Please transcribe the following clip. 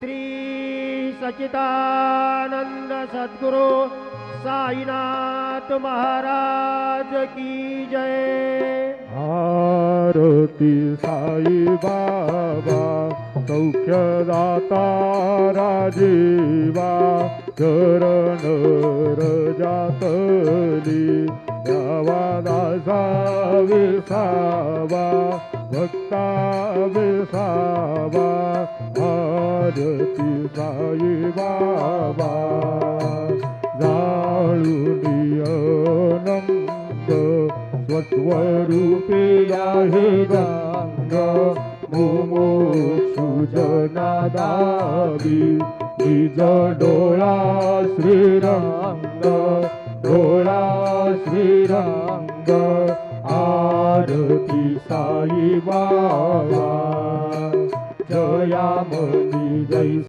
श्री सच्चिदानंद सद्गुरु साईनाथ महाराज की जय। आरती साई बाबा सौख्यदाता राजीवा चरण रजातली द्यावा दासा विसावा भक्ता विसावा। आरती साई बाबा जाळूनिय नंद स्वस्वरूपे आहे गंग मुमुक्षु जनादावी निज डोळा श्रीरंग डोळा श्रीरंग। आरती साई बाबा जयामणी जय